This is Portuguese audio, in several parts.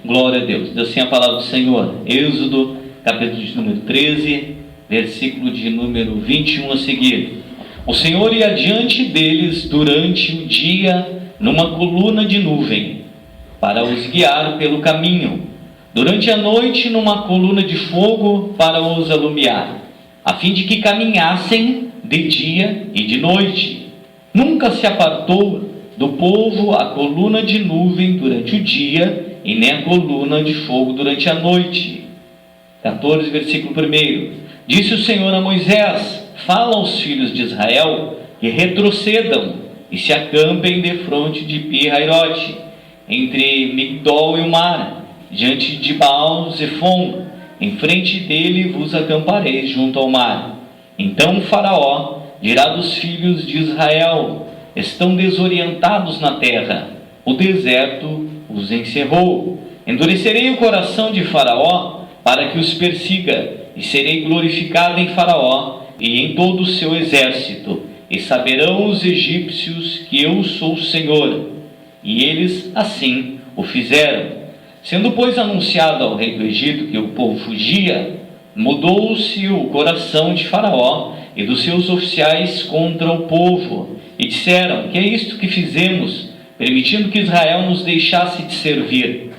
Glória a Deus. Diz assim a palavra do Senhor. Êxodo, capítulo de número 13, versículo de número 21 a seguir. O Senhor ia adiante deles durante o dia numa coluna de nuvem, para os guiar pelo caminho. Durante a noite, numa coluna de fogo, para os alumiar, a fim de que caminhassem de dia e de noite. Nunca se apartou do povo a coluna de nuvem durante o dia, e nem a coluna de fogo durante a noite. 14, versículo 1. Disse o Senhor a Moisés: fala aos filhos de Israel que retrocedam e se acampem defronte de Pi-Hairote, entre Migdol e o mar, diante de Baal-Zephon. Em frente dele vos acampareis junto ao mar. Então o Faraó dirá dos filhos de Israel: estão desorientados na terra, o deserto os encerrou. Endurecerei o coração de Faraó para que os persiga, e serei glorificado em Faraó e em todo o seu exército, e saberão os egípcios que eu sou o Senhor. E eles assim o fizeram. Sendo, pois, anunciado ao rei do Egito que o povo fugia, mudou-se o coração de Faraó e dos seus oficiais contra o povo, e disseram: que é isto que fizemos, permitindo que Israel nos deixasse de servir?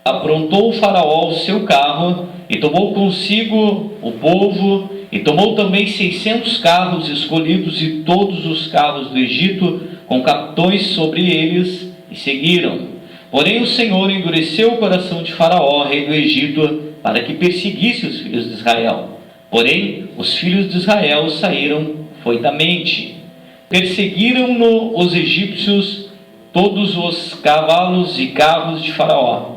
Aprontou o Faraó o seu carro, e tomou consigo o povo, e tomou também 600 carros escolhidos, e todos os carros do Egito, com capitões sobre eles, e seguiram. Porém o Senhor endureceu o coração de Faraó, rei do Egito, para que perseguisse os filhos de Israel. Porém os filhos de Israel saíram foitamente. Perseguiram-no os egípcios, todos os cavalos e carros de Faraó,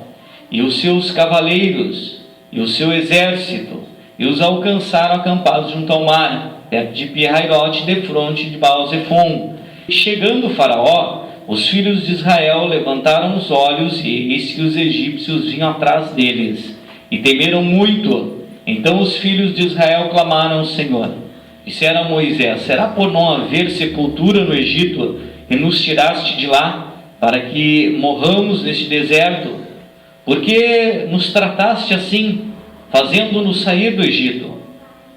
e os seus cavaleiros, e o seu exército, e os alcançaram acampados junto ao mar, perto de Pi-Hairote, defronte de Baal-Zephon. E chegando Faraó, os filhos de Israel levantaram os olhos, e eis que os egípcios vinham atrás deles, e temeram muito. Então os filhos de Israel clamaram ao Senhor. Disseram a Moisés: será por não haver sepultura no Egito que nos tiraste de lá, para que morramos neste deserto? Por que nos trataste assim, fazendo-nos sair do Egito?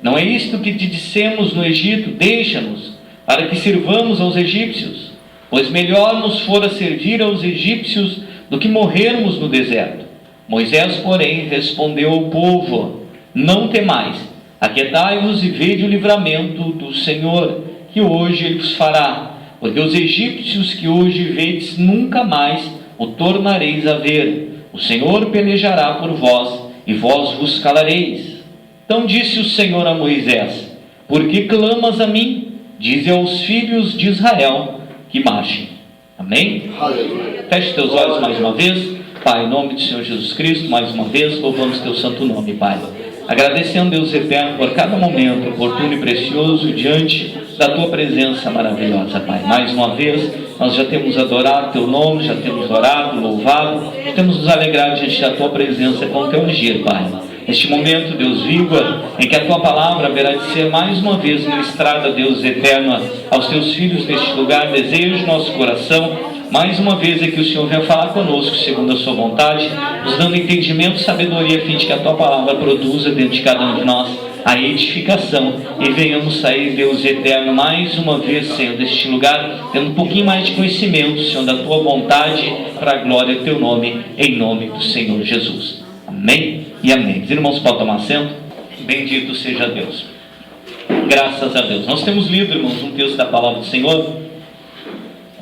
Não é isto que te dissemos no Egito: deixa-nos, para que sirvamos aos egípcios? Pois melhor nos fora servir aos egípcios do que morrermos no deserto. Moisés, porém, respondeu ao povo: não temais, aquietai-vos e vede o livramento do Senhor, que hoje ele vos fará. Porque os egípcios que hoje vedes, nunca mais o tornareis a ver. O Senhor pelejará por vós, e vós vos calareis. Então disse o Senhor a Moisés: por que clamas a mim? Dize aos filhos de Israel que marchem. Amém? Aleluia. Feche teus olhos mais uma vez. Pai, em nome do Senhor Jesus Cristo, mais uma vez, louvamos teu santo nome, Pai. Agradecendo, Deus eterno, por cada momento oportuno e precioso diante da tua presença maravilhosa, Pai. Mais uma vez, nós já temos adorado teu nome, já temos orado, louvado, já temos nos alegrado diante da tua presença com o teu ungir, Pai. Neste momento, Deus vivo, em que a tua palavra haverá de ser mais uma vez ministrada, Deus eterno, aos teus filhos neste lugar, desejo nosso coração. Mais uma vez é que o Senhor venha falar conosco segundo a sua vontade, nos dando entendimento e sabedoria, a fim de que a tua palavra produza dentro de cada um de nós a edificação, e venhamos sair, Deus eterno, mais uma vez, Senhor, deste lugar, tendo um pouquinho mais de conhecimento, Senhor, da tua vontade, para a glória do teu nome, em nome do Senhor Jesus. Amém e amém. Os irmãos podem tomar assento. Bendito seja Deus. Graças a Deus. Nós temos lido, irmãos, um texto da palavra do Senhor,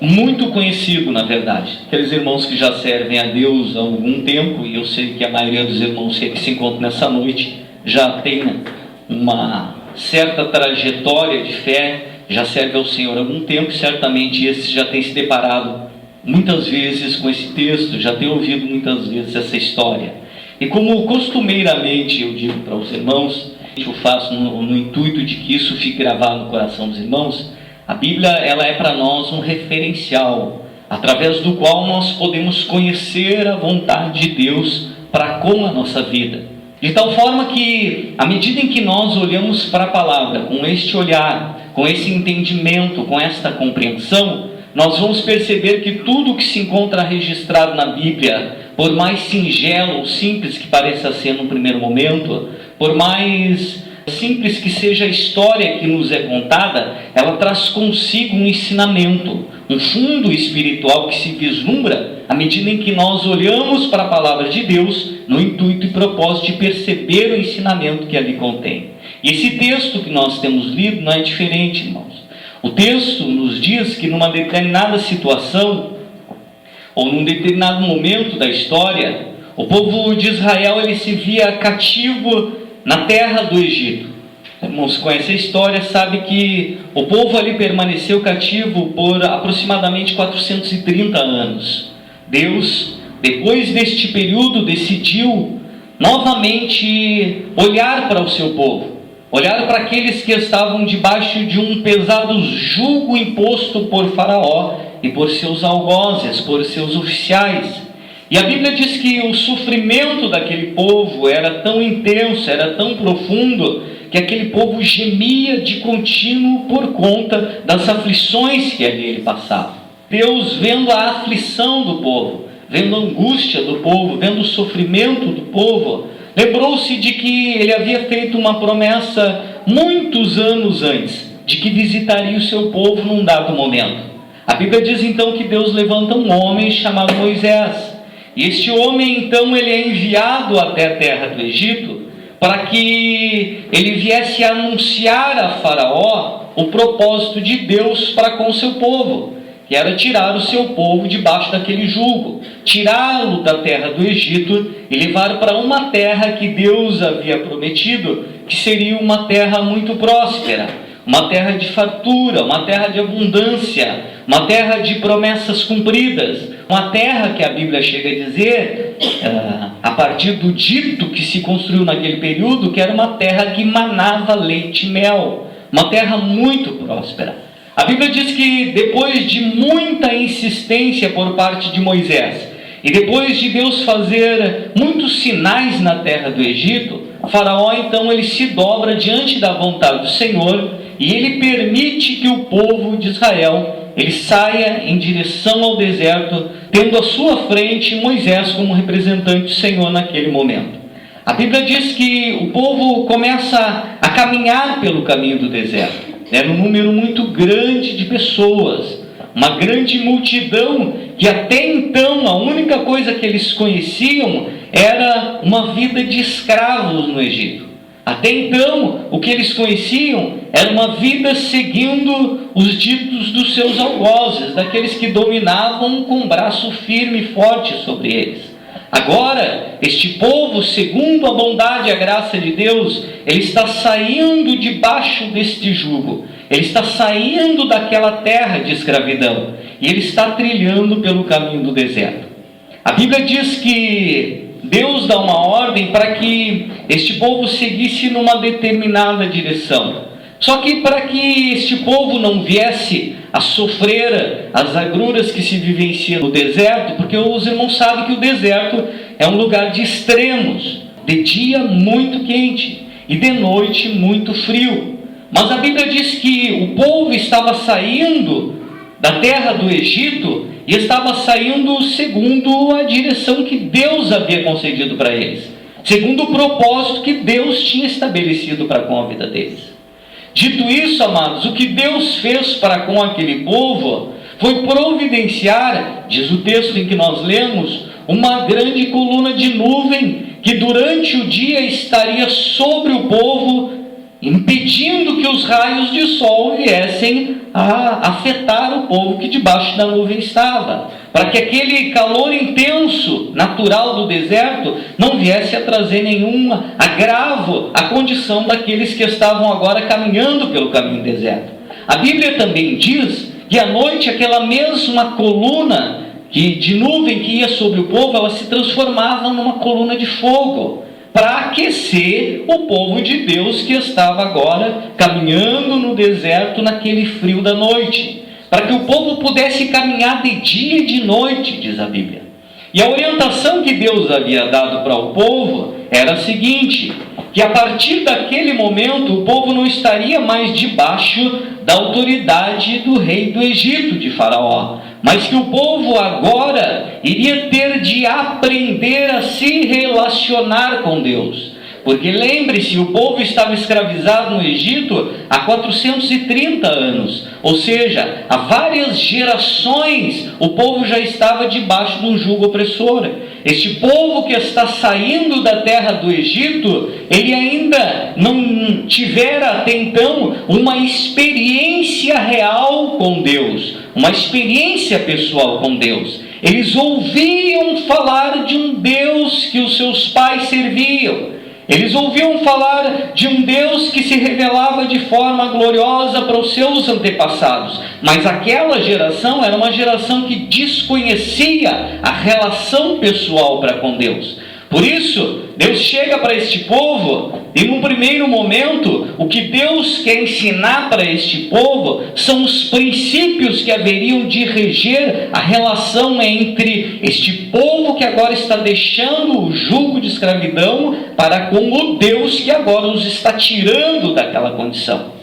muito conhecido, na verdade. Aqueles irmãos que já servem a Deus há algum tempo, e eu sei que a maioria dos irmãos que se encontram nessa noite já tem uma certa trajetória de fé, já serve ao Senhor há algum tempo, e certamente esses já têm se deparado muitas vezes com esse texto, já têm ouvido muitas vezes essa história. E como costumeiramente eu digo para os irmãos, eu faço no intuito de que isso fique gravado no coração dos irmãos, a Bíblia, ela é para nós um referencial, através do qual nós podemos conhecer a vontade de Deus para com a nossa vida. De tal forma que, à medida em que nós olhamos para a palavra, com este olhar, com esse entendimento, com esta compreensão, nós vamos perceber que tudo que se encontra registrado na Bíblia, por mais singelo ou simples que pareça ser no primeiro momento, por mais simples que seja a história que nos é contada, ela traz consigo um ensinamento, um fundo espiritual que se vislumbra à medida em que nós olhamos para a palavra de Deus no intuito e propósito de perceber o ensinamento que ali contém. E esse texto que nós temos lido não é diferente, irmãos. O texto nos diz que numa determinada situação, ou num determinado momento da história, o povo de Israel ele se via cativo na terra do Egito. Irmãos, conhece a história, sabe que o povo ali permaneceu cativo por aproximadamente 430 anos. Deus, depois deste período, decidiu novamente olhar para o seu povo, olhar para aqueles que estavam debaixo de um pesado jugo imposto por Faraó e por seus algozes, por seus oficiais. E a Bíblia diz que o sofrimento daquele povo era tão intenso, era tão profundo, que aquele povo gemia de contínuo por conta das aflições que ali ele passava. Deus, vendo a aflição do povo, vendo a angústia do povo, vendo o sofrimento do povo, lembrou-se de que ele havia feito uma promessa muitos anos antes, de que visitaria o seu povo num dado momento. A Bíblia diz então que Deus levanta um homem chamado Moisés. E este homem então ele é enviado até a terra do Egito para que ele viesse anunciar a Faraó o propósito de Deus para com o seu povo, que era tirar o seu povo debaixo daquele jugo, tirá-lo da terra do Egito e levar para uma terra que Deus havia prometido, que seria uma terra muito próspera, uma terra de fartura, uma terra de abundância, uma terra de promessas cumpridas, uma terra que a Bíblia chega a dizer, a partir do dito que se construiu naquele período, que era uma terra que manava leite e mel, uma terra muito próspera. A Bíblia diz que depois de muita insistência por parte de Moisés, e depois de Deus fazer muitos sinais na terra do Egito, Faraó então ele se dobra diante da vontade do Senhor, e ele permite que o povo de Israel ele saia em direção ao deserto, tendo à sua frente Moisés como representante do Senhor naquele momento. A Bíblia diz que o povo começa a caminhar pelo caminho do deserto. Era um número muito grande de pessoas, uma grande multidão, que até então a única coisa que eles conheciam era uma vida de escravos no Egito. Até então, o que eles conheciam era uma vida seguindo os ditos dos seus algozes, daqueles que dominavam com um braço firme e forte sobre eles. Agora, este povo, segundo a bondade e a graça de Deus, ele está saindo debaixo deste jugo, ele está saindo daquela terra de escravidão, e ele está trilhando pelo caminho do deserto. A Bíblia diz que Deus dá uma ordem para que este povo seguisse numa determinada direção. Só que para que este povo não viesse a sofrer as agruras que se vivenciam no deserto, porque os irmãos sabem que o deserto é um lugar de extremos, de dia muito quente e de noite muito frio. Mas a Bíblia diz que o povo estava saindo da terra do Egito e estava saindo segundo a direção que Deus havia concedido para eles, segundo o propósito que Deus tinha estabelecido para com a vida deles. Dito isso, amados, o que Deus fez para com aquele povo foi providenciar, diz o texto em que nós lemos, uma grande coluna de nuvem que durante o dia estaria sobre o povo, impedindo que os raios de sol viessem a afetar o povo que debaixo da nuvem estava, para que aquele calor intenso, natural do deserto, não viesse a trazer nenhum agravo à condição daqueles que estavam agora caminhando pelo caminho do deserto. A Bíblia também diz que à noite aquela mesma coluna de nuvem que ia sobre o povo, ela se transformava numa coluna de fogo, para aquecer o povo de Deus que estava agora caminhando no deserto naquele frio da noite, para que o povo pudesse caminhar de dia e de noite, diz a Bíblia. E a orientação que Deus havia dado para o povo era a seguinte, que que a partir daquele momento o povo não estaria mais debaixo da autoridade do rei do Egito, de Faraó, mas que o povo agora iria ter de aprender a se relacionar com Deus. Porque lembre-se, o povo estava escravizado no Egito há 430 anos, ou seja, há várias gerações o povo já estava debaixo de um jugo opressor. Este povo que está saindo da terra do Egito, ele ainda não tivera até então uma experiência real com Deus, uma experiência pessoal com Deus. Eles ouviam falar de um Deus que os seus pais serviam. Eles ouviam falar de um Deus que se revelava de forma gloriosa para os seus antepassados, mas aquela geração era uma geração que desconhecia a relação pessoal para com Deus. Por isso, Deus chega para este povo e num primeiro momento, o que Deus quer ensinar para este povo são os princípios que haveriam de reger a relação entre este povo que agora está deixando o jugo de escravidão para com o Deus que agora os está tirando daquela condição.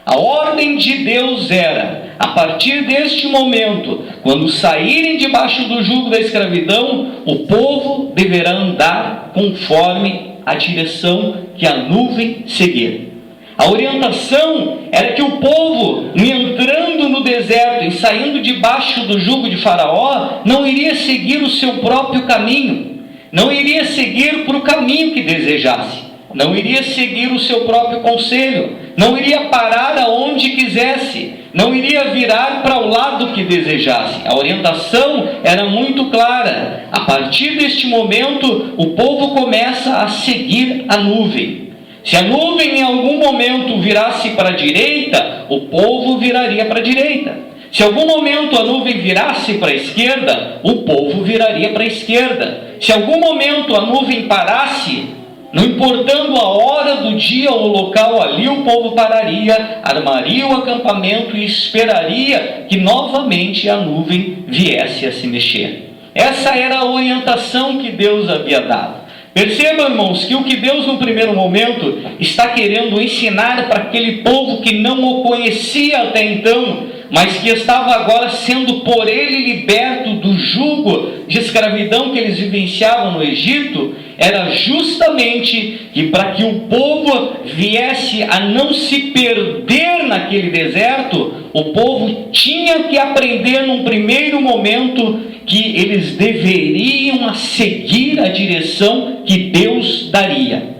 A ordem de Deus era, a partir deste momento, quando saírem debaixo do jugo da escravidão, o povo deverá andar conforme a direção que a nuvem seguir. A orientação era que o povo, entrando no deserto e saindo debaixo do jugo de Faraó, não iria seguir o seu próprio caminho, não iria seguir para o caminho que desejasse, não iria seguir o seu próprio conselho, não iria parar aonde quisesse, não iria virar para o lado que desejasse. A orientação era muito clara. A partir deste momento, o povo começa a seguir a nuvem. Se a nuvem em algum momento virasse para a direita, o povo viraria para a direita. Se em algum momento a nuvem virasse para a esquerda, o povo viraria para a esquerda. Se em algum momento a nuvem parasse, não importando a hora do dia ou local, ali o povo pararia, armaria o acampamento e esperaria que novamente a nuvem viesse a se mexer. Essa era a orientação que Deus havia dado. Percebam, irmãos, que o que Deus no primeiro momento está querendo ensinar para aquele povo que não o conhecia até então, mas que estava agora sendo por ele liberto do jugo de escravidão que eles vivenciavam no Egito, era justamente que para que o povo viesse a não se perder naquele deserto, o povo tinha que aprender num primeiro momento que eles deveriam seguir a direção que Deus daria.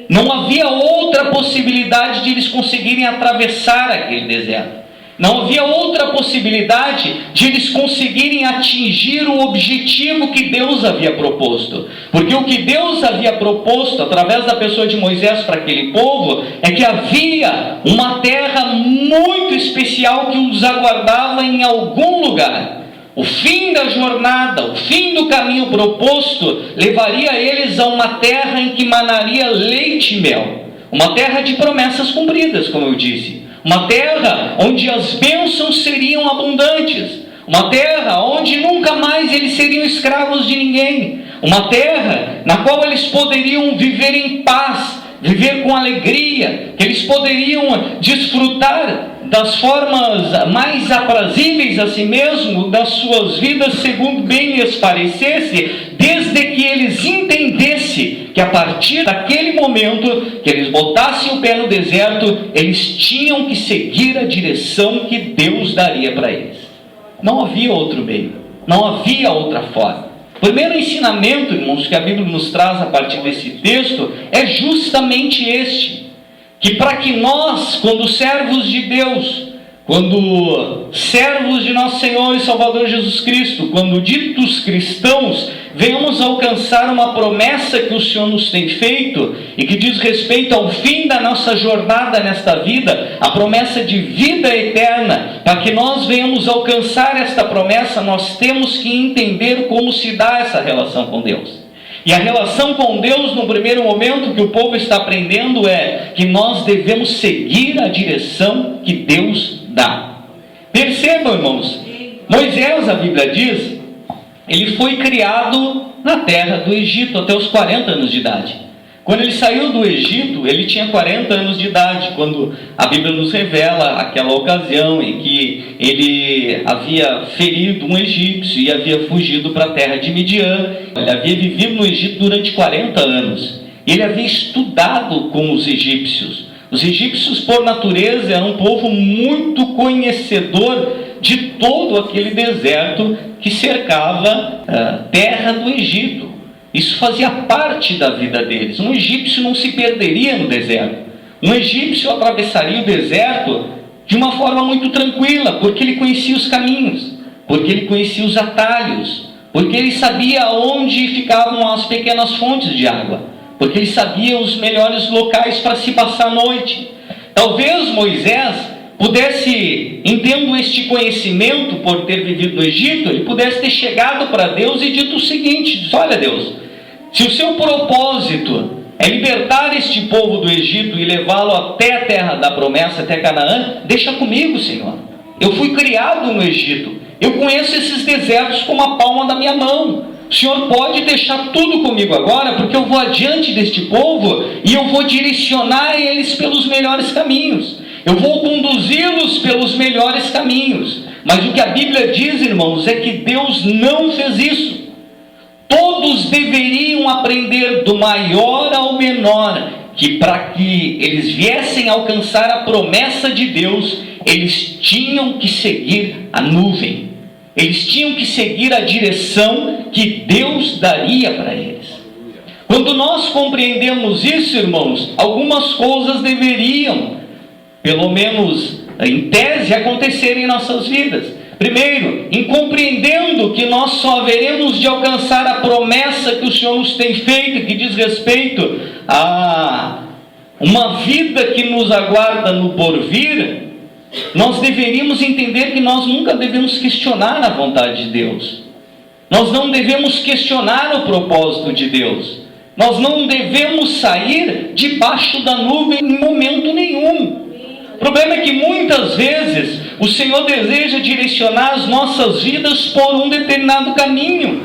Não havia outra possibilidade de eles conseguirem atravessar aquele deserto. Não havia outra possibilidade de eles conseguirem atingir o objetivo que Deus havia proposto. Porque o que Deus havia proposto, através da pessoa de Moisés para aquele povo, é que havia uma terra muito especial que os aguardava em algum lugar. O fim da jornada, o fim do caminho proposto, levaria eles a uma terra em que manaria leite e mel. Uma terra de promessas cumpridas, como eu disse. Uma terra onde as bênçãos seriam abundantes. Uma terra onde nunca mais eles seriam escravos de ninguém. Uma terra na qual eles poderiam viver em paz, viver com alegria, que eles poderiam desfrutar das formas mais aprazíveis a si mesmo, das suas vidas segundo bem lhes parecesse, desde que eles entendessem que a partir daquele momento que eles botassem o pé no deserto, eles tinham que seguir a direção que Deus daria para eles. Não havia outro meio, não havia outra forma. O primeiro ensinamento, irmãos, que a Bíblia nos traz a partir desse texto é justamente este: que para que nós, quando servos de Deus, quando servos de nosso Senhor e Salvador Jesus Cristo, quando ditos cristãos, venhamos alcançar uma promessa que o Senhor nos tem feito e que diz respeito ao fim da nossa jornada nesta vida, a promessa de vida eterna. Para que nós venhamos alcançar esta promessa, nós temos que entender como se dá essa relação com Deus. E a relação com Deus, no primeiro momento, que o povo está aprendendo é que nós devemos seguir a direção que Deus dá. Percebam, irmãos, Moisés, a Bíblia diz, ele foi criado na terra do Egito até os 40 anos de idade. Quando ele saiu do Egito, ele tinha 40 anos de idade, quando a Bíblia nos revela aquela ocasião em que ele havia ferido um egípcio e havia fugido para a terra de Midian. Ele havia vivido no Egito durante 40 anos. Ele havia estudado com os egípcios. Os egípcios, por natureza, eram um povo muito conhecedor de todo aquele deserto que cercava a terra do Egito. Isso fazia parte da vida deles. Um egípcio não se perderia no deserto. Um egípcio atravessaria o deserto de uma forma muito tranquila, porque ele conhecia os caminhos, porque ele conhecia os atalhos, porque ele sabia onde ficavam as pequenas fontes de água, porque ele sabia os melhores locais para se passar a noite. Talvez Moisés pudesse, entendo este conhecimento por ter vivido no Egito, ele pudesse ter chegado para Deus e dito o seguinte: olha Deus, se o seu propósito é libertar este povo do Egito e levá-lo até a terra da promessa, até Canaã, deixa comigo, Senhor. Eu fui criado no Egito, eu conheço esses desertos como a palma da minha mão. O Senhor pode deixar tudo comigo agora, porque eu vou adiante deste povo e eu vou direcionar eles pelos melhores caminhos. Eu vou conduzi-los pelos melhores caminhos. Mas o que a Bíblia diz, irmãos, é que Deus não fez isso. Todos deveriam aprender do maior ao menor, que para que eles viessem a alcançar a promessa de Deus, eles tinham que seguir a nuvem. Eles tinham que seguir a direção que Deus daria para eles. Quando nós compreendemos isso, irmãos, algumas coisas deveriam, pelo menos em tese, acontecer em nossas vidas. Primeiro, em compreendendo que nós só haveremos de alcançar a promessa que o Senhor nos tem feito, que diz respeito a uma vida que nos aguarda no porvir, nós deveríamos entender que nós nunca devemos questionar a vontade de Deus. Nós não devemos questionar o propósito de Deus. Nós não devemos sair debaixo da nuvem em momento nenhum. O problema é que muitas vezes o Senhor deseja direcionar as nossas vidas por um determinado caminho.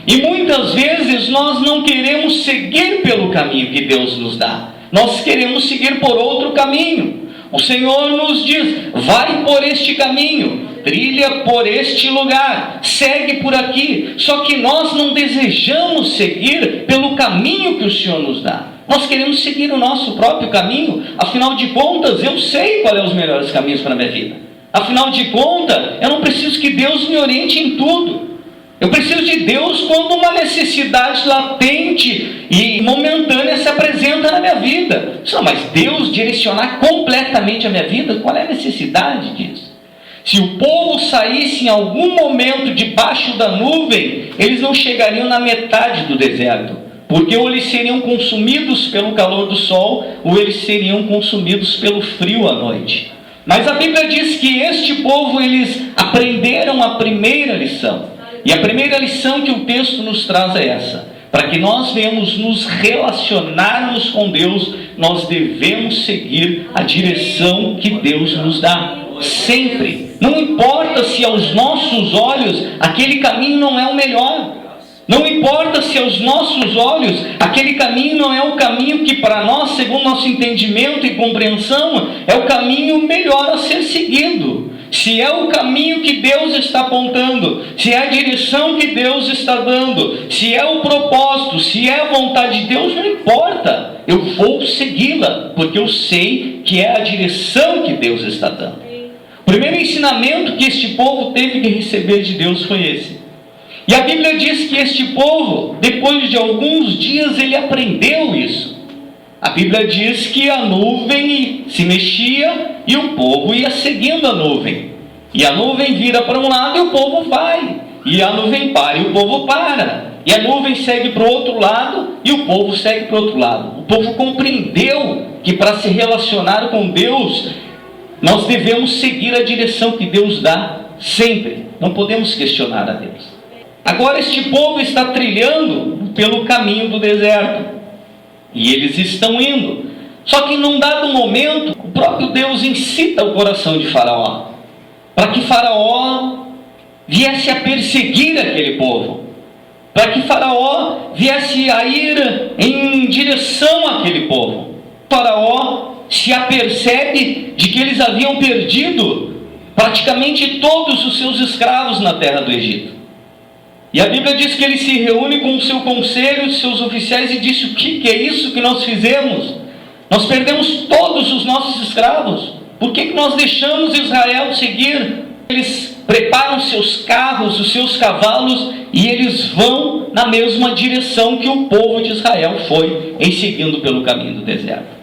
E muitas vezes nós não queremos seguir pelo caminho que Deus nos dá. Nós queremos seguir por outro caminho. O Senhor nos diz: vai por este caminho, trilha por este lugar, segue por aqui. Só que nós não desejamos seguir pelo caminho que o Senhor nos dá. Nós queremos seguir o nosso próprio caminho. Afinal de contas, eu sei quais são os melhores caminhos para a minha vida. Afinal de contas, eu não preciso que Deus me oriente em tudo. Eu preciso de Deus quando uma necessidade latente e momentânea se apresenta na minha vida. Não, mas Deus direcionar completamente a minha vida, qual é a necessidade disso? Se o povo saísse em algum momento debaixo da nuvem, eles não chegariam na metade do deserto, porque ou eles seriam consumidos pelo calor do sol, ou eles seriam consumidos pelo frio à noite. Mas a Bíblia diz que este povo, eles aprenderam a primeira lição. E a primeira lição que o texto nos traz é essa: para que nós venhamos nos relacionarmos com Deus, nós devemos seguir a direção que Deus nos dá, sempre. Não importa se aos nossos olhos aquele caminho não é o melhor. Não importa se aos nossos olhos aquele caminho não é o caminho que para nós, segundo nosso entendimento e compreensão, é o caminho melhor a ser seguido. Se é o caminho que Deus está apontando, se é a direção que Deus está dando, se é o propósito, se é a vontade de Deus, não importa. Eu vou segui-la, porque eu sei que é a direção que Deus está dando. O primeiro ensinamento que este povo teve que receber de Deus foi esse. E a Bíblia diz que este povo, depois de alguns dias, ele aprendeu isso. A Bíblia diz que a nuvem se mexia e o povo ia seguindo a nuvem. E a nuvem vira para um lado e o povo vai. E a nuvem para e o povo para. E a nuvem segue para o outro lado e o povo segue para o outro lado. O povo compreendeu que para se relacionar com Deus, nós devemos seguir a direção que Deus dá sempre. Não podemos questionar a Deus. Agora este povo está trilhando pelo caminho do deserto. E eles estão indo. Só que num dado momento, o próprio Deus incita o coração de Faraó, para que Faraó viesse a perseguir aquele povo, para que Faraó viesse a ir em direção àquele povo. Faraó se apercebe de que eles haviam perdido praticamente todos os seus escravos na terra do Egito. E a Bíblia diz que ele se reúne com o seu conselho, os seus oficiais, e disse: o que é isso que nós fizemos? Nós perdemos todos os nossos escravos. Por que nós deixamos Israel seguir? Eles preparam seus carros, os seus cavalos, e eles vão na mesma direção que o povo de Israel foi, em seguindo pelo caminho do deserto.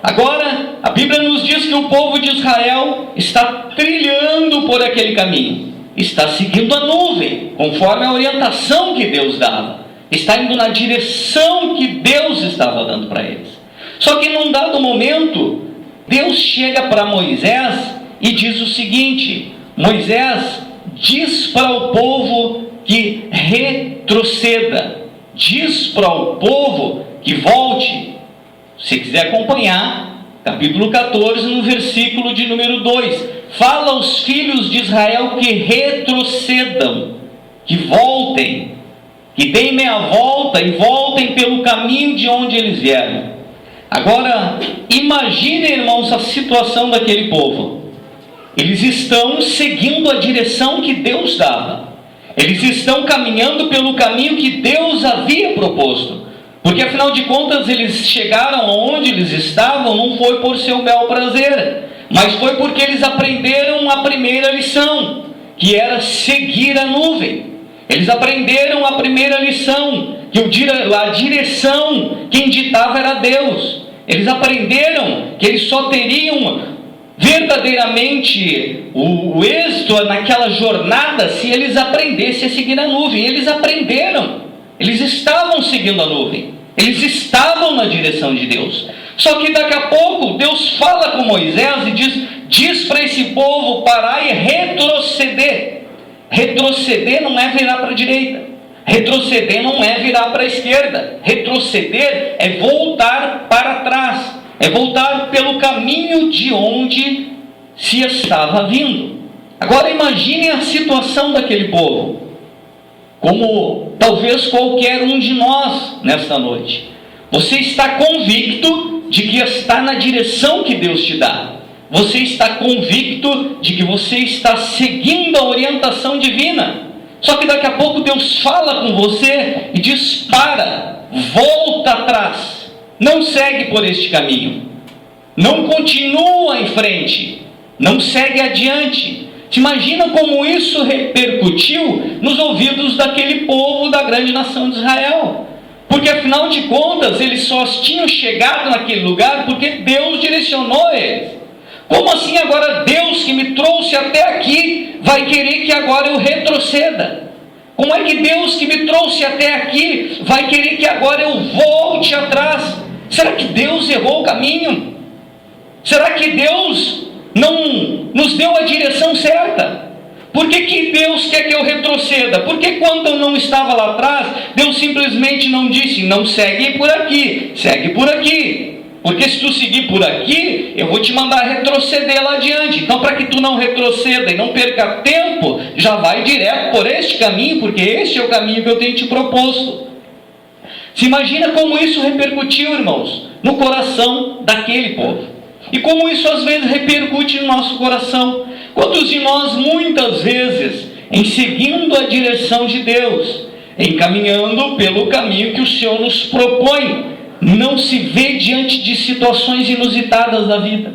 Agora, a Bíblia nos diz que o povo de Israel está trilhando por aquele caminho, está seguindo a nuvem, conforme a orientação que Deus dava, está indo na direção que Deus estava dando para eles. Só que num dado momento, Deus chega para Moisés e diz o seguinte: Moisés, diz para o povo que retroceda, diz para o povo que volte. Se quiser acompanhar, capítulo 14, no versículo de número 2, fala aos filhos de Israel que retrocedam, que voltem, que deem meia volta e voltem pelo caminho de onde eles vieram. Agora, imaginem, irmãos, a situação daquele povo. Eles estão seguindo a direção que Deus dava. Eles estão caminhando pelo caminho que Deus havia proposto. Porque afinal de contas eles chegaram onde eles estavam não foi por seu bel prazer, mas foi porque eles aprenderam a primeira lição, que era seguir a nuvem. Eles aprenderam a primeira lição, que a direção quem ditava era Deus. Eles aprenderam que eles só teriam verdadeiramente o êxito naquela jornada se eles aprendessem a seguir a nuvem. Eles aprenderam. Eles estavam seguindo a nuvem, eles estavam na direção de Deus. Só que daqui a pouco Deus fala com Moisés e diz para esse povo parar e retroceder. Retroceder não é virar para a direita, retroceder não é virar para a esquerda, retroceder é voltar para trás, é voltar pelo caminho de onde se estava vindo. Agora imagine a situação daquele povo, como talvez qualquer um de nós nesta noite. Você está convicto de que está na direção que Deus te dá. Você está convicto de que você está seguindo a orientação divina. Só que daqui a pouco Deus fala com você e diz: para, volta atrás, não segue por este caminho, não continua em frente, não segue adiante. Te imagina como isso repercutiu nos ouvidos daquele povo da grande nação de Israel. Porque afinal de contas, eles só tinham chegado naquele lugar porque Deus direcionou eles. Como assim agora Deus que me trouxe até aqui vai querer que agora eu retroceda? Como é que Deus que me trouxe até aqui vai querer que agora eu volte atrás? Será que Deus errou o caminho? Será que Deus não nos deu a direção certa? Por que Deus quer que eu retroceda? Porque quando eu não estava lá atrás, Deus simplesmente não disse: não segue por aqui, segue por aqui. Porque se tu seguir por aqui, eu vou te mandar retroceder lá adiante. Então, para que tu não retroceda e não perca tempo, já vai direto por este caminho, porque este é o caminho que eu tenho te proposto. Se imagina como isso repercutiu, irmãos, no coração daquele povo. E como isso às vezes repercute no nosso coração. Quantos de nós, muitas vezes, em seguindo a direção de Deus, encaminhando pelo caminho que o Senhor nos propõe, não se vê diante de situações inusitadas da vida,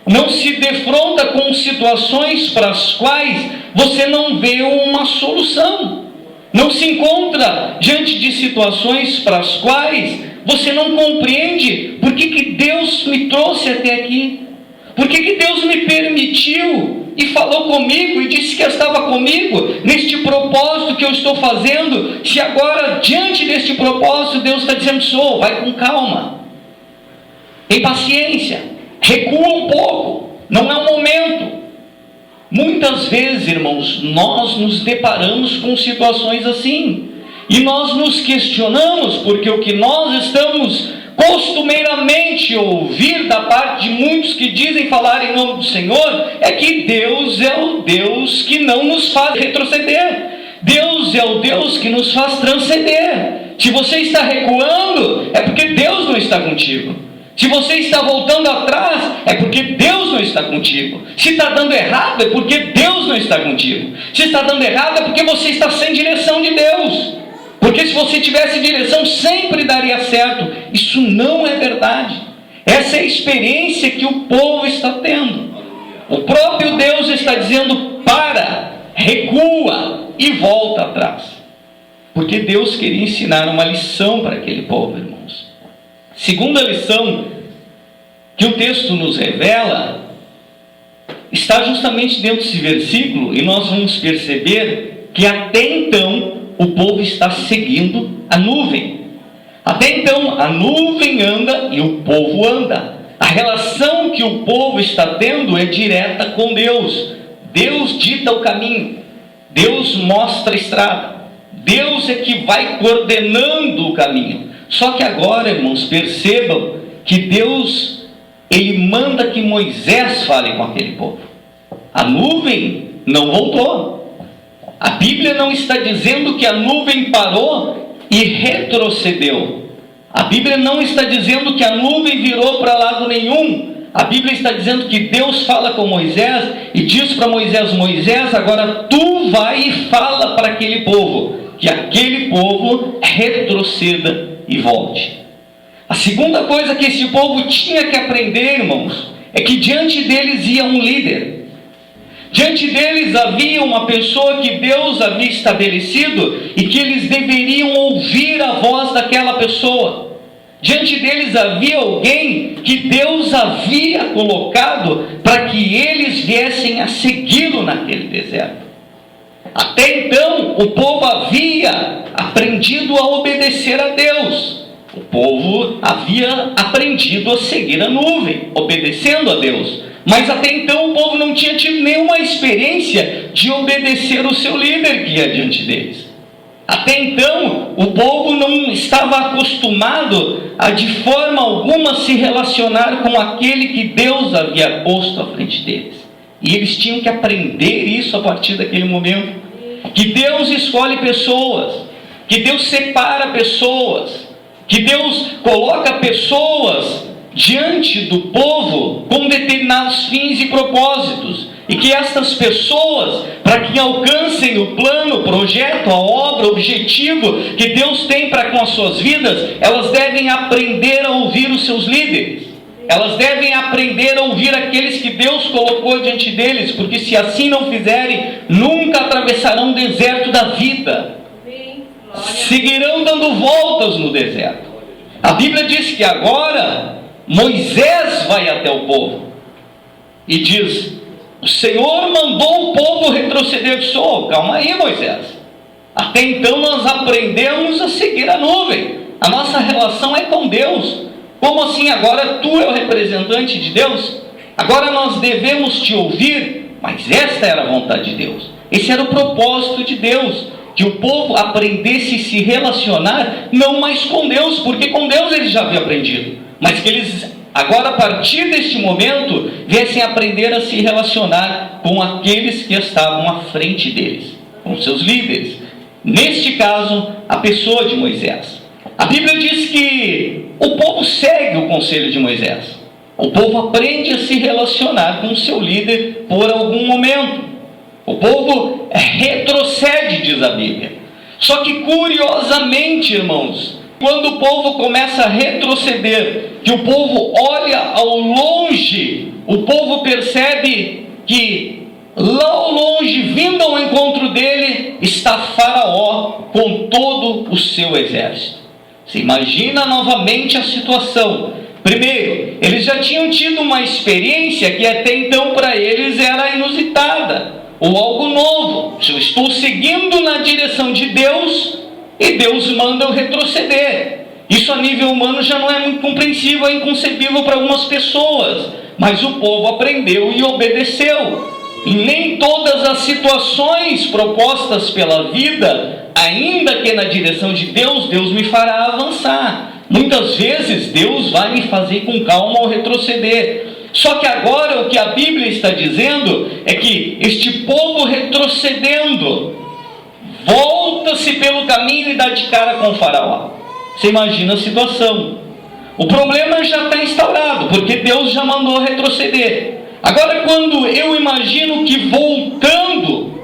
não se defronta com situações para as quais você não vê uma solução, não se encontra diante de situações para as quais você não compreende por que Deus me trouxe até aqui, por que Deus me permitiu e falou comigo e disse que estava comigo neste propósito que eu estou fazendo, se agora diante deste propósito Deus está dizendo: vai com calma, tem paciência, recua um pouco, não é o momento. Muitas vezes, irmãos, nós nos deparamos com situações assim, e nós nos questionamos, porque o que nós estamos costumeiramente ouvir da parte de muitos que dizem falar em nome do Senhor é que Deus é o Deus que não nos faz retroceder, Deus é o Deus que nos faz transcender. Se você está recuando, é porque Deus não está contigo. Se você está voltando atrás, é porque Deus não está contigo. Se está dando errado, é porque Deus não está contigo. Se está dando errado, é porque você está sem direção de Deus. Porque se você tivesse direção, sempre daria certo. Isso não é verdade. Essa é a experiência que o povo está tendo. O próprio Deus está dizendo: para, recua e volta atrás. Porque Deus queria ensinar uma lição para aquele povo, irmãos. Segunda lição que o texto nos revela está justamente dentro desse versículo, e nós vamos perceber que até então o povo está seguindo a nuvem. Até então a nuvem anda e o povo anda. A relação que o povo está tendo é direta com Deus. Deus dita o caminho, Deus mostra a estrada, Deus é que vai coordenando o caminho. Só que agora, irmãos, percebam que Deus, Ele manda que Moisés fale com aquele povo. A nuvem não voltou. A Bíblia não está dizendo que a nuvem parou e retrocedeu. A Bíblia não está dizendo que a nuvem virou para lado nenhum. A Bíblia está dizendo que Deus fala com Moisés e diz para Moisés: Moisés, agora tu vai e fala para aquele povo, que aquele povo retroceda e volte. A segunda coisa que esse povo tinha que aprender, irmãos, é que diante deles ia um líder. Diante deles havia uma pessoa que Deus havia estabelecido e que eles deveriam ouvir a voz daquela pessoa. Diante deles havia alguém que Deus havia colocado para que eles viessem a segui-lo naquele deserto. Até então, o povo havia aprendido a obedecer a Deus. O povo havia aprendido a seguir a nuvem, obedecendo a Deus. Mas até então o povo não tinha tido nenhuma experiência de obedecer o seu líder que ia diante deles. Até então, o povo não estava acostumado a de forma alguma se relacionar com aquele que Deus havia posto à frente deles. E eles tinham que aprender isso a partir daquele momento. Que Deus escolhe pessoas, que Deus separa pessoas, que Deus coloca pessoas diante do povo com determinados fins e propósitos, e que estas pessoas, para que alcancem o plano, o projeto, a obra, o objetivo que Deus tem para com as suas vidas, elas devem aprender a ouvir os seus líderes. Elas devem aprender a ouvir aqueles que Deus colocou diante deles, porque se assim não fizerem, nunca atravessarão o deserto da vida. Seguirão dando voltas no deserto. A Bíblia diz que agora Moisés vai até o povo e diz: o Senhor mandou o povo retroceder. Calma aí, Moisés. Até então nós aprendemos a seguir a nuvem. A nossa relação é com Deus. Como assim agora tu é o representante de Deus? Agora nós devemos te ouvir. Mas esta era a vontade de Deus. Esse era o propósito de Deus, que o povo aprendesse a se relacionar não mais com Deus, porque com Deus eles já haviam aprendido, mas que eles agora, a partir deste momento, viessem aprender a se relacionar com aqueles que estavam à frente deles, com seus líderes. Neste caso, a pessoa de Moisés. A Bíblia diz que o povo segue o conselho de Moisés. O povo aprende a se relacionar com o seu líder por algum momento. O povo retrocede, diz a Bíblia. Só que curiosamente, irmãos, quando o povo começa a retroceder, que o povo olha ao longe, o povo percebe que lá ao longe, vindo ao encontro dele, está Faraó com todo o seu exército. Você imagina novamente a situação. Primeiro, eles já tinham tido uma experiência que até então para eles era inusitada, ou algo novo. Eu estou seguindo na direção de Deus e Deus manda eu retroceder. Isso a nível humano já não é muito compreensível, é inconcebível para algumas pessoas, mas o povo aprendeu e obedeceu. E nem todas as situações propostas pela vida, ainda que na direção de Deus, Deus me fará avançar. Muitas vezes Deus vai me fazer com calma ou retroceder. Só que agora o que a Bíblia está dizendo é que este povo retrocedendo volta-se pelo caminho e dá de cara com o faraó. Você imagina a situação. O problema já está instaurado, porque Deus já mandou retroceder. Agora, quando eu imagino que voltando,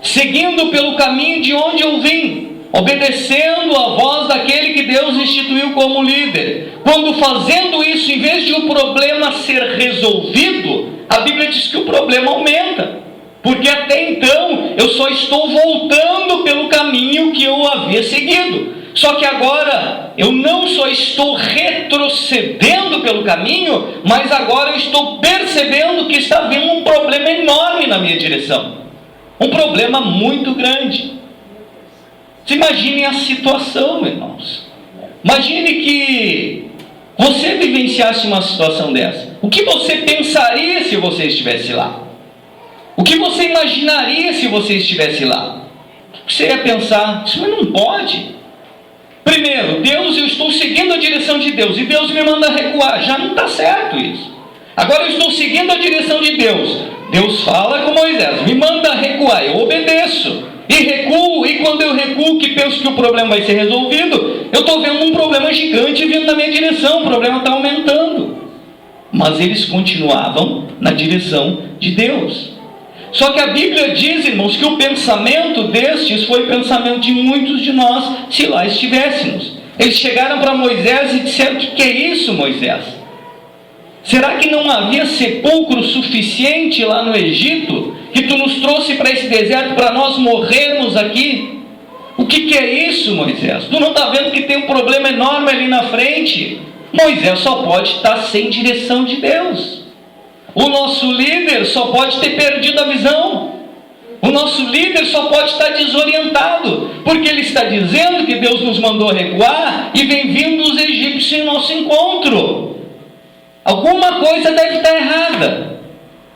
seguindo pelo caminho de onde eu vim, obedecendo a voz daquele que Deus instituiu como líder, quando fazendo isso, em vez de o problema ser resolvido, a Bíblia diz que o problema aumenta, porque até então eu só estou voltando pelo caminho que eu havia seguido. Só que agora eu não só estou retrocedendo pelo caminho, mas agora eu estou percebendo que está vindo um problema enorme na minha direção, um problema muito grande. Você imagine a situação, irmãos. Imagine que você vivenciasse uma situação dessa. O que você pensaria se você estivesse lá? O que você imaginaria se você estivesse lá? O que você ia pensar? Isso não pode. Primeiro, Deus, eu estou seguindo a direção de Deus, e Deus me manda recuar. Já não está certo isso. Agora eu estou seguindo a direção de Deus. Deus fala com Moisés, me manda recuar, eu obedeço. E recuo, e quando eu recuo, que penso que o problema vai ser resolvido, eu estou vendo um problema gigante vindo na minha direção, o problema está aumentando. Mas eles continuavam na direção de Deus. Só que a Bíblia diz, irmãos, que o pensamento destes foi o pensamento de muitos de nós, se lá estivéssemos. Eles chegaram para Moisés e disseram, o que é isso, Moisés? Será que não havia sepulcro suficiente lá no Egito, que tu nos trouxe para esse deserto para nós morrermos aqui? O que é isso, Moisés? Tu não está vendo que tem um problema enorme ali na frente? Moisés só pode estar sem direção de Deus. O nosso líder só pode ter perdido a visão. O nosso líder só pode estar desorientado, porque ele está dizendo que Deus nos mandou recuar e vem vindo os egípcios em nosso encontro. Alguma coisa deve estar errada.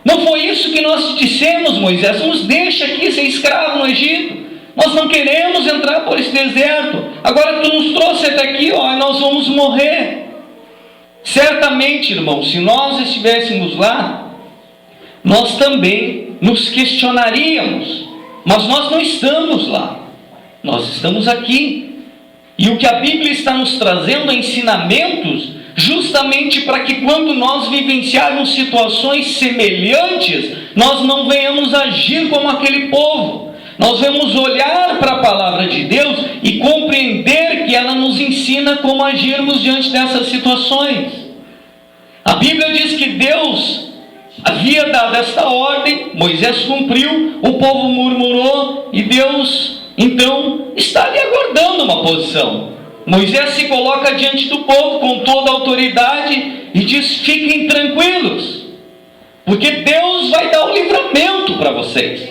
Não foi isso que nós te dissemos, Moisés? Nos deixa aqui ser escravo no Egito. Nós não queremos entrar por esse deserto. Agora tu nos trouxe até aqui, ó, e nós vamos morrer. Certamente, irmãos, se nós estivéssemos lá, nós também nos questionaríamos. Mas nós não estamos lá. Nós estamos aqui. E o que a Bíblia está nos trazendo é ensinamentos, justamente para que quando nós vivenciarmos situações semelhantes, nós não venhamos agir como aquele povo. Nós vamos olhar para a palavra de Deus e compreender que ela nos ensina como agirmos diante dessas situações. A Bíblia diz que Deus havia dado esta ordem, Moisés cumpriu, o povo murmurou e Deus então está ali aguardando uma posição. Moisés se coloca diante do povo com toda a autoridade e diz, fiquem tranquilos, porque Deus vai dar o livramento para vocês.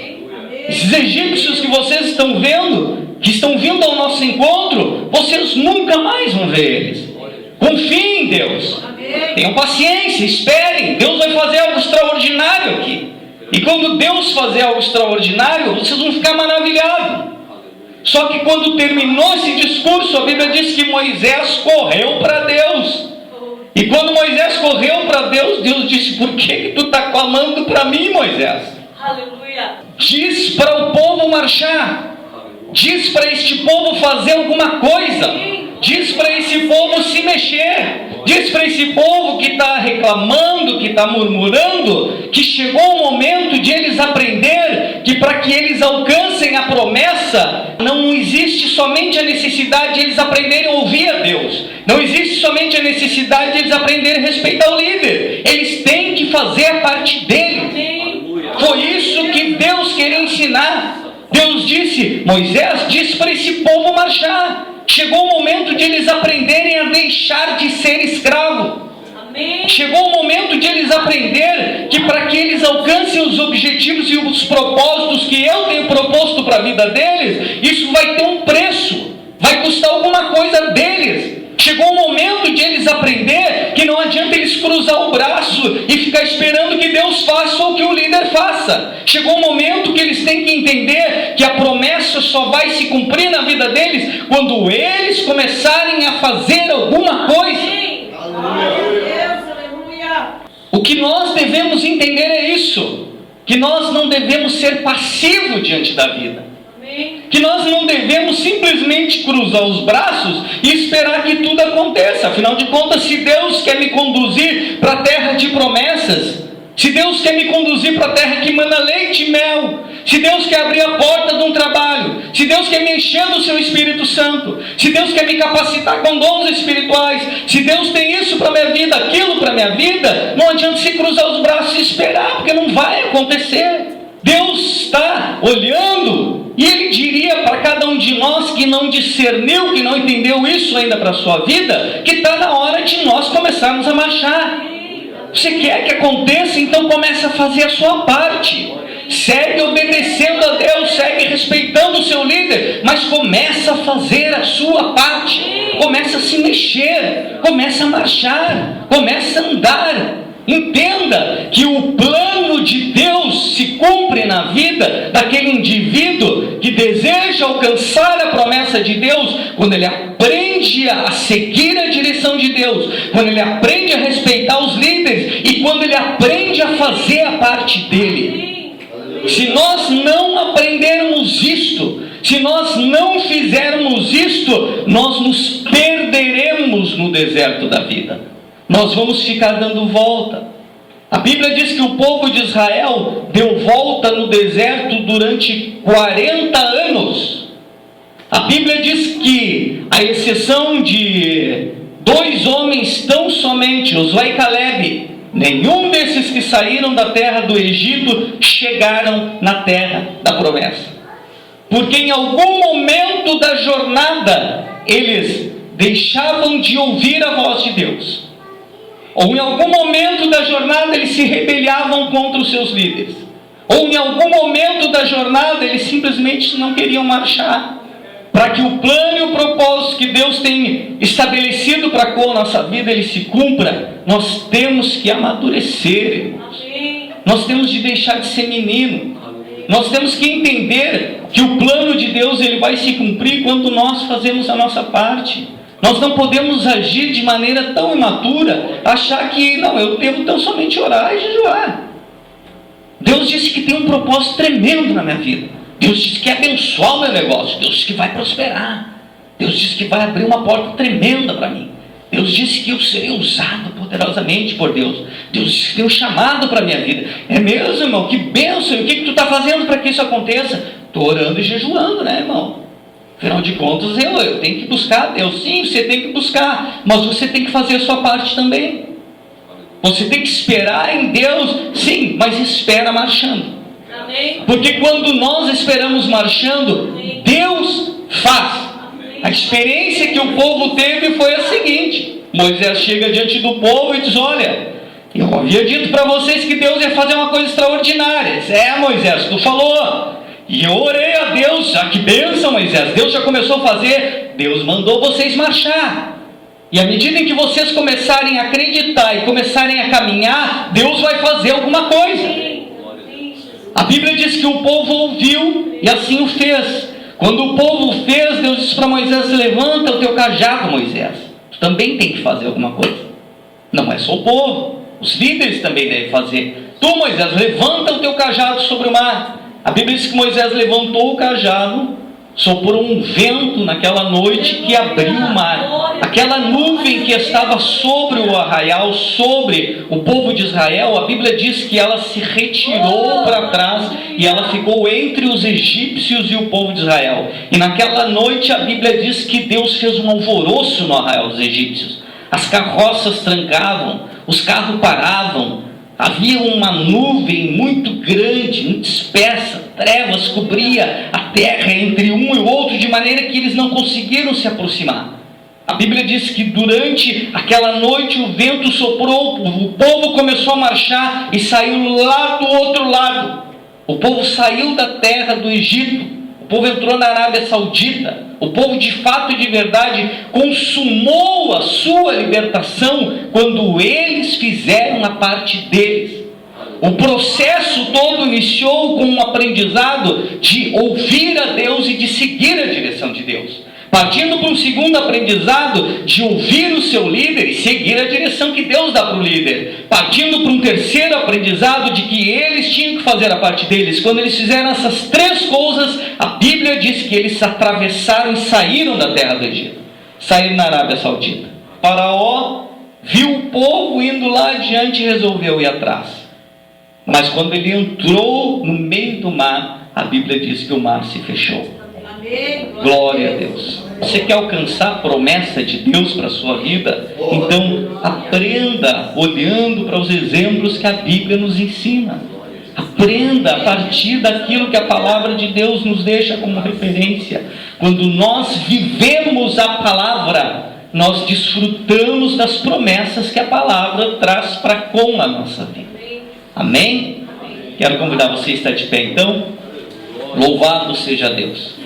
Esses egípcios que vocês estão vendo, que estão vindo ao nosso encontro, vocês nunca mais vão ver eles. Confiem em Deus. Tenham paciência, esperem. Deus vai fazer algo extraordinário aqui. E quando Deus fazer algo extraordinário, vocês vão ficar maravilhados. Só que quando terminou esse discurso, a Bíblia diz que Moisés correu para Deus. E quando Moisés correu para Deus, Deus disse, por que tu está clamando para mim, Moisés? Aleluia. Diz para o povo marchar. Diz para este povo fazer alguma coisa. Diz para esse povo se mexer. Diz para esse povo que está reclamando, que está murmurando, que chegou o momento de eles aprender que para que eles alcancem a promessa, não existe somente a necessidade de eles aprenderem a ouvir a Deus. Não existe somente a necessidade de eles aprenderem a respeitar o líder. Eles têm que fazer a parte deles. Foi isso que Deus queria ensinar. Deus disse, Moisés disse para esse povo marchar. Chegou o momento de eles aprenderem a deixar de ser escravo. Amém. Chegou o momento de eles aprender que para que eles alcancem os objetivos e os propósitos que eu tenho proposto para a vida deles, isso vai ter um preço, vai custar alguma coisa deles. Chegou o momento de eles aprender que não adianta eles cruzar o braço e ficar esperando que Deus faça ou que o líder faça. Chegou o momento que eles têm que entender que a promessa só vai se cumprir na vida deles quando eles começarem a fazer alguma coisa. O que nós devemos entender é isso, que nós não devemos ser passivos diante da vida. que nós não devemos simplesmente cruzar os braços e esperar que tudo aconteça. Afinal de contas, se Deus quer me conduzir para a terra de promessas, se Deus quer me conduzir para a terra que manda leite e mel, se Deus quer abrir a porta de um trabalho, se Deus quer me encher do seu Espírito Santo, se Deus quer me capacitar com dons espirituais, se Deus tem isso para a minha vida, aquilo para a minha vida, não adianta se cruzar os braços e esperar, porque não vai acontecer. Deus está olhando, e Ele diria para cada um de nós que não discerniu, que não entendeu isso ainda para a sua vida, que está na hora de nós começarmos a marchar. Você quer que aconteça? Então comece a fazer a sua parte. Segue obedecendo a Deus, segue respeitando o seu líder, mas começa a fazer a sua parte. Começa a se mexer, começa a marchar, começa a andar. Entenda que o plano de Deus se cumpre na vida daquele indivíduo que deseja alcançar a promessa de Deus, quando ele aprende a seguir a direção de Deus, quando ele aprende a respeitar os líderes e quando ele aprende a fazer a parte dele. Se nós não aprendermos isto, se nós não fizermos isto, nós nos perderemos no deserto da vida. Nós vamos ficar dando volta. A Bíblia diz que o povo de Israel deu volta no deserto durante 40 anos. A Bíblia diz que, à exceção de 2 homens tão somente, Josué e Calebe, nenhum desses que saíram da terra do Egito chegaram na terra da promessa. Porque em algum momento da jornada, eles deixavam de ouvir a voz de Deus. Ou em algum momento da jornada eles se rebelavam contra os seus líderes. Ou em algum momento da jornada eles simplesmente não queriam marchar. Para que o plano e o propósito que Deus tem estabelecido para com a nossa vida, ele se cumpra, nós temos que amadurecer, irmãos. Nós temos de deixar de ser menino. Nós temos que entender que o plano de Deus ele vai se cumprir quando nós fazemos a nossa parte. Nós não podemos agir de maneira tão imatura, achar que, não, eu devo tão somente orar e jejuar. Deus disse que tem um propósito tremendo na minha vida. Deus disse que quer abençoar o meu negócio. Deus disse que vai prosperar. Deus disse que vai abrir uma porta tremenda para mim. Deus disse que eu serei usado poderosamente por Deus. Deus disse que tem um chamado para a minha vida. É mesmo, irmão? Que bênção! E o que tu está fazendo para que isso aconteça? Estou orando e jejuando, né, irmão? Afinal de contas, eu tenho que buscar a Deus. Sim, você tem que buscar, mas você tem que fazer a sua parte também. Você tem que esperar em Deus, sim, mas espera marchando. Amém. Porque quando nós esperamos marchando, amém, Deus faz. Amém. A experiência que o povo teve foi a seguinte: Moisés chega diante do povo e diz: olha, eu havia dito para vocês que Deus ia fazer uma coisa extraordinária. Moisés, tu falou. E eu orei a Deus, que bênção, Moisés, Deus já começou a fazer, Deus mandou vocês marchar. E à medida em que vocês começarem a acreditar e começarem a caminhar, Deus vai fazer alguma coisa. A Bíblia diz que o povo ouviu e assim o fez. Quando o povo fez, Deus disse para Moisés: levanta o teu cajado, Moisés. Tu também tem que fazer alguma coisa. Não é só o povo, os líderes também devem fazer. Tu, Moisés, levanta o teu cajado sobre o mar. A Bíblia diz que Moisés levantou o cajado, soprou um vento naquela noite que abriu o mar. Aquela nuvem que estava sobre o arraial, sobre o povo de Israel, a Bíblia diz que ela se retirou para trás e ela ficou entre os egípcios e o povo de Israel. E naquela noite a Bíblia diz que Deus fez um alvoroço no arraial dos egípcios. As carroças trancavam, os carros paravam. Havia uma nuvem muito grande, muito espessa, trevas cobria a terra entre um e o outro, de maneira que eles não conseguiram se aproximar. A Bíblia diz que durante aquela noite o vento soprou, o povo começou a marchar e saiu lá do outro lado. O povo saiu da terra do Egito, o povo entrou na Arábia Saudita. O povo de fato e de verdade consumou a sua libertação quando eles fizeram a parte deles. O processo todo iniciou com um aprendizado de ouvir a Deus e de seguir a direção de Deus. Partindo para um segundo aprendizado de ouvir o seu líder e seguir a direção que Deus dá para o líder. Partindo para um terceiro aprendizado de que eles tinham que fazer a parte deles. Quando eles fizeram essas três coisas, a Bíblia diz que eles atravessaram e saíram da terra do Egito. Saíram na Arábia Saudita. Faraó viu o povo indo lá adiante e resolveu ir atrás. Mas quando ele entrou no meio do mar, a Bíblia diz que o mar se fechou. Glória a Deus. Você quer alcançar a promessa de Deus para a sua vida? Então aprenda olhando para os exemplos que a Bíblia nos ensina. Aprenda a partir daquilo que a palavra de Deus nos deixa como referência. Quando nós vivemos a palavra, nós desfrutamos das promessas que a palavra traz para com a nossa vida. Amém? Quero convidar você a estar de pé então. Louvado seja Deus.